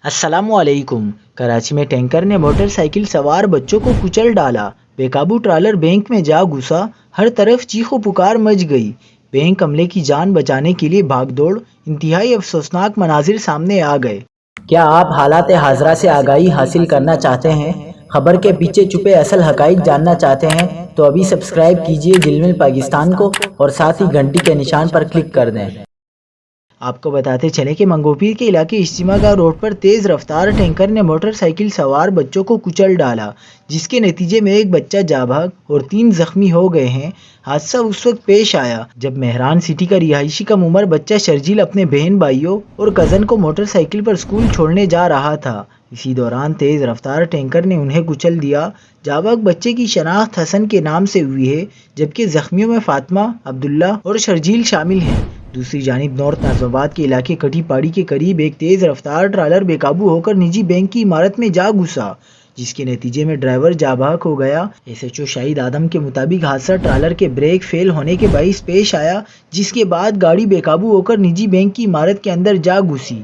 अस्सलाम वालेकुम। कराची में टैंकर ने मोटरसाइकिल सवार बच्चों को कुचल डाला। बेकाबू ट्रालर बैंक में जा घुसा। हर तरफ चीखो पुकार मच गई। बैंक अमले की जान बचाने के लिए भागदौड़। इंतहाई अफसोसनाक मनाजिर सामने आ गए। क्या आप हालात हाजरा से आगाही हासिल करना चाहते हैं? खबर के पीछे छुपे असल हकाइक जानना चाहते हैं तो अभी सब्सक्राइब कीजिए जिलमिल पाकिस्तान को और साथ ही घंटी के निशान पर क्लिक कर दें। आपको बताते चले कि मंगोपीर के इलाके इज्तिमागाह रोड पर तेज़ रफ्तार टैंकर ने मोटरसाइकिल सवार बच्चों को कुचल डाला, जिसके नतीजे में एक बच्चा जाँ भाग और 3 जख्मी हो गए हैं। हादसा उस वक्त पेश आया जब मेहरान सिटी का रिहायशी कम उम्र बच्चा शर्जील अपने बहन भाइयों और कज़न को मोटरसाइकिल पर स्कूल छोड़ने जा रहा था। इसी दौरान तेज़ रफ्तार टैंकर ने उन्हें कुचल दिया। जाबाग बच्चे की शनाख्त हसन के नाम से हुई है, जबकि जख्मियों में फातिमा, अब्दुल्ला और शर्जील शामिल हैं। दूसरी जानिब नॉर्थ नाज़िमाबाद के इलाके कटी पहाड़ी के करीब एक तेज़ रफ्तार ट्रालर बेकाबू होकर निजी बैंक की इमारत में जा घुसा, जिसके नतीजे में ड्राइवर जाँ भाग हो गया। SHO शाहिद आदम के मुताबिक हादसा ट्रालर के ब्रेक फेल होने के बाइस पेश आया, जिसके बाद गाड़ी बेकाबू होकर निजी बैंक की इमारत के अंदर जा घुसी।